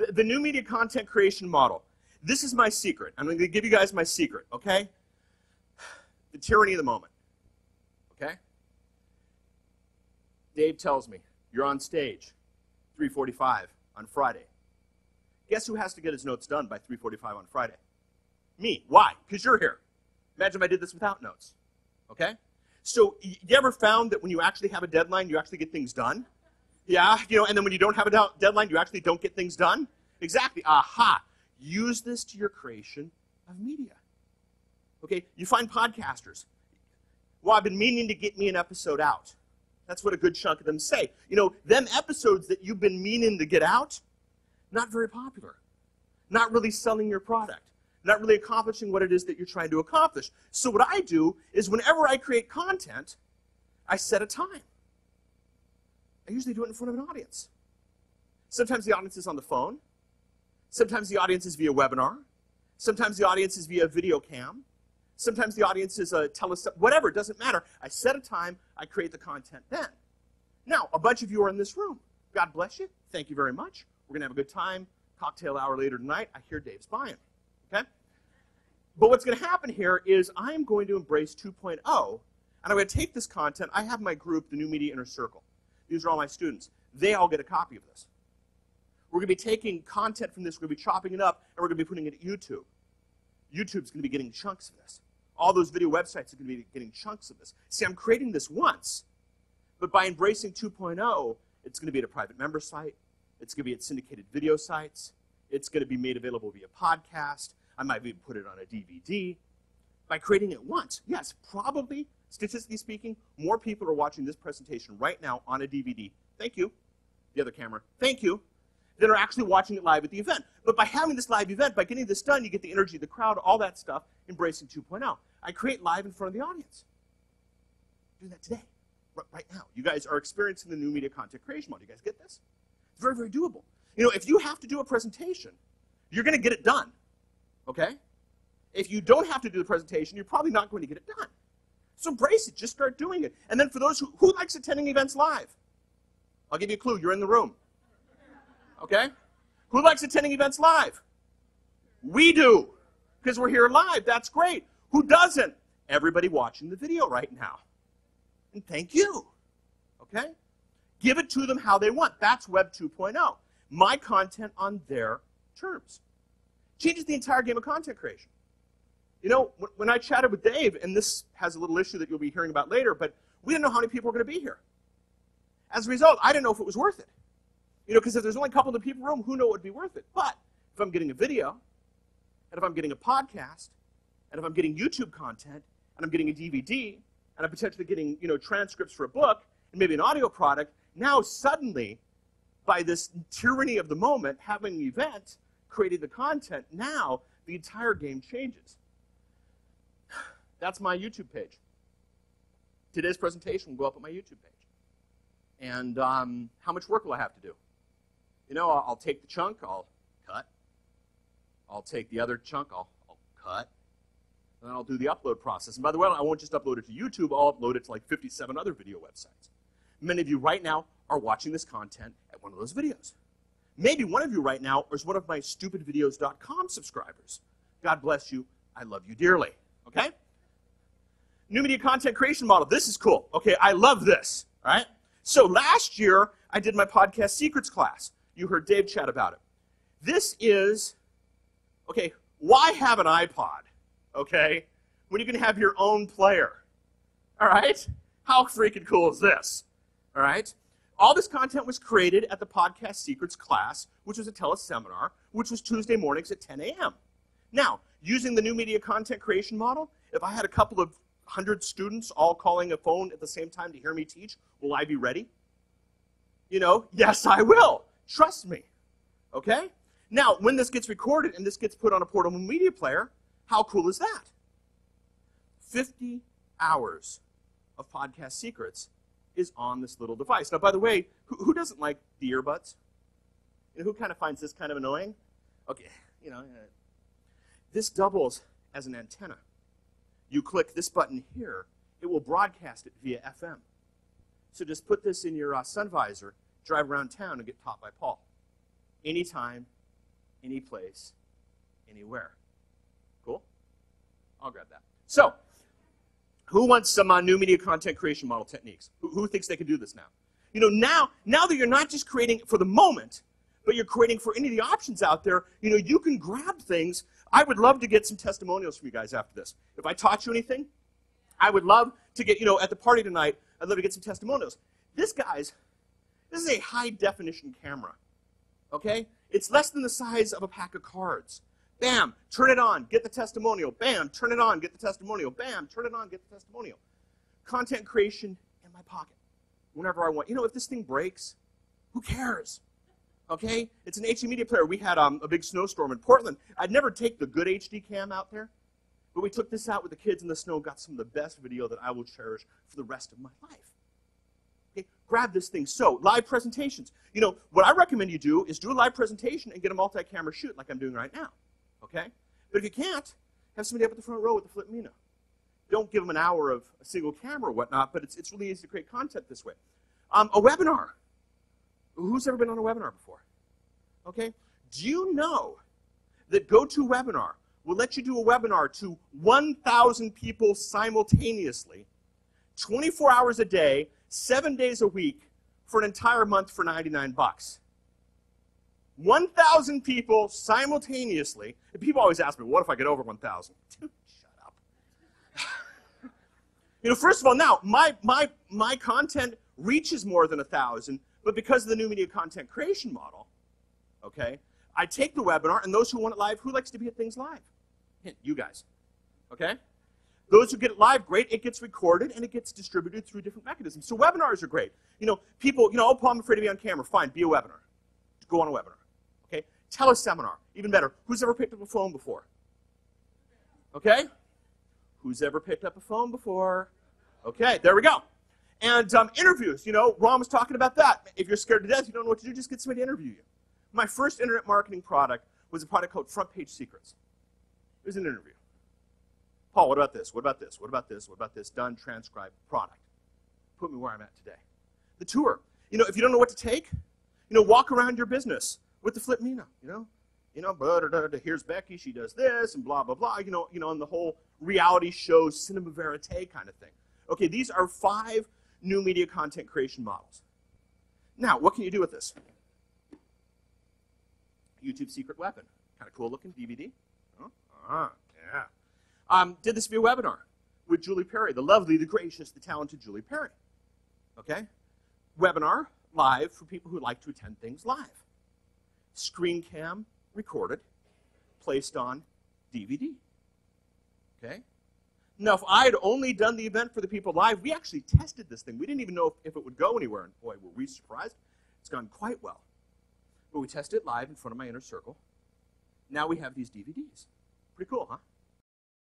The new media content creation model. This is my secret. I'm going to give you guys my secret, okay? The tyranny of the moment, okay? Dave tells me, you're on stage, 3:45 on Friday. Guess who has to get his notes done by 3:45 on Friday? Me. Why? Because you're here. Imagine if I did this without notes, okay? So you ever found that when you actually have a deadline, you actually get things done? Yeah, and then when you don't have a deadline, you actually don't get things done? Exactly. Aha. Use this to your creation of media. Okay, you find podcasters. Well, I've been meaning to get me an episode out. That's what a good chunk of them say. Them episodes that you've been meaning to get out, not very popular. Not really selling your product. Not really accomplishing what it is that you're trying to accomplish. So what I do is whenever I create content, I set a time. I usually do it in front of an audience. Sometimes the audience is on the phone. Sometimes the audience is via webinar. Sometimes the audience is via video cam. Sometimes the audience is a whatever, it doesn't matter. I set a time, I create the content then. Now, a bunch of you are in this room. God bless you. Thank you very much. We're going to have a good time. Cocktail hour later tonight. I hear Dave's buying. Okay? But what's going to happen here is I'm going to embrace 2.0, and I'm going to take this content. I have my group, the New Media Inner Circle. These are all my students. They all get a copy of this. We're going to be taking content from this, we're going to be chopping it up, and we're going to be putting it at YouTube. YouTube's going to be getting chunks of this. All those video websites are going to be getting chunks of this. See, I'm creating this once, but by embracing 2.0, it's going to be at a private member site. It's going to be at syndicated video sites. It's going to be made available via podcast. I might even put it on a DVD. By creating it once, yes, probably, statistically speaking, more people are watching this presentation right now on a DVD. Thank you. The other camera. Thank you. That are actually watching it live at the event. But by having this live event, by getting this done, you get the energy of the crowd, all that stuff, embracing 2.0. I create live in front of the audience. Do that today, right now. You guys are experiencing the new media content creation model. You guys get this? It's very, very doable. If you have to do a presentation, you're going to get it done, okay? If you don't have to do the presentation, you're probably not going to get it done. So embrace it. Just start doing it. And then for those who likes attending events live? I'll give you a clue. You're in the room. Okay? Who likes attending events live? We do, because we're here live. That's great. Who doesn't? Everybody watching the video right now. And thank you. Okay? Give it to them how they want. That's Web 2.0. My content on their terms. Changes the entire game of content creation. When I chatted with Dave, and this has a little issue that you'll be hearing about later, but we didn't know how many people were going to be here. As a result, I didn't know if it was worth it. Because if there's only a couple of people in the room, who knows it would be worth it? But if I'm getting a video, and if I'm getting a podcast, and if I'm getting YouTube content, and I'm getting a DVD, and I'm potentially getting transcripts for a book, and maybe an audio product, now suddenly, by this tyranny of the moment, having an event, creating the content, now the entire game changes. That's my YouTube page. Today's presentation will go up on my YouTube page. And how much work will I have to do? I'll take the chunk, I'll cut. I'll take the other chunk, I'll cut. And then I'll do the upload process. And by the way, I won't just upload it to YouTube, I'll upload it to like 57 other video websites. Many of you right now are watching this content at one of those videos. Maybe one of you right now is one of my stupidvideos.com subscribers. God bless you, I love you dearly, okay? New media content creation model, this is cool. Okay, I love this, all right? So last year, I did my podcast secrets class. You heard Dave chat about it. This is, okay, why have an iPod, okay, when you can have your own player, all right? How freaking cool is this, all right? All this content was created at the Podcast Secrets class, which was a teleseminar, which was Tuesday mornings at 10 a.m. Now, using the new media content creation model, if I had a couple of 100 students all calling a phone at the same time to hear me teach, will I be ready? Yes, I will. Trust me. Okay? Now, when this gets recorded and this gets put on a portable media player, how cool is that? 50 hours of Podcast Secrets is on this little device. Now, by the way, who doesn't like the earbuds? Who kind of finds this kind of annoying? Okay, this doubles as an antenna. You click this button here, it will broadcast it via FM. So just put this in your sun visor, drive around town, and get taught by Paul. Anytime, any place, anywhere. Cool? I'll grab that. So, who wants some new media content creation model techniques? Who thinks they can do this now? You know, now that you're not just creating for the moment, but you're creating for any of the options out there, you know, you can grab things. I would love to get some testimonials from you guys after this. If I taught you anything, I would love to get, you know, at the party tonight, I'd love to get some testimonials. This is a high-definition camera, okay? It's less than the size of a pack of cards. Bam, turn it on, get the testimonial. Bam, turn it on, get the testimonial. Bam, turn it on, get the testimonial. Content creation in my pocket whenever I want. You know, if this thing breaks, who cares? Okay? It's an HD media player. We had a big snowstorm in Portland. I'd never take the good HD cam out there, but we took this out with the kids in the snow, got some of the best video that I will cherish for the rest of my life. Okay? Grab this thing. So, live presentations. You know, what I recommend you do is do a live presentation and get a multi-camera shoot like I'm doing right now. Okay? But if you can't, have somebody up at the front row with the Flip Mino. Don't give them an hour of a single camera or whatnot, but it's really easy to create content this way. A webinar. Who's ever been on a webinar before? Okay? Do you know that GoToWebinar will let you do a webinar to 1,000 people simultaneously, 24 hours a day, 7 days a week, for an entire month for 99 bucks? 1,000 people simultaneously. And people always ask me, what if I get over 1,000? Shut up. You know, first of all, now, my content reaches more than 1,000, but because of the new media content creation model, okay, I take the webinar, and those who want it live, who likes to be at things live? Hint, you guys, okay? Those who get it live, great, it gets recorded, and it gets distributed through different mechanisms. So webinars are great. You know, people, you know, oh, Paul, I'm afraid to be on camera. Fine, be a webinar. Go on a webinar. Okay? Teleseminar, even better. Who's ever picked up a phone before? Okay? Who's ever picked up a phone before? Okay, there we go. And interviews, you know, Ron was talking about that. If you're scared to death, you don't know what to do, just get somebody to interview you. My first internet marketing product was a product called Front Page Secrets. It was an interview. Paul, what about this? What about this? What about this? What about this? Done, transcribed, product. Put me where I'm at today. The tour. You know, if you don't know what to take, you know, walk around your business with the Flip Mino, you know, here's Becky, she does this, and blah, blah, blah, you know, and the whole reality show, cinema verite kind of thing. Okay, these are 5 new media content creation models. Now, what can you do with this? YouTube secret weapon. Kind of cool looking DVD. Oh, yeah. Did this via webinar with Julie Perry, the lovely, the gracious, the talented Julie Perry. Okay? Webinar, live for people who like to attend things live. Screen cam, recorded, placed on DVD. Okay? Now, if I had only done the event for the people live, we actually tested this thing. We didn't even know if it would go anywhere, and boy, were we surprised. It's gone quite well. But we tested it live in front of my inner circle. Now we have these DVDs. Pretty cool, huh?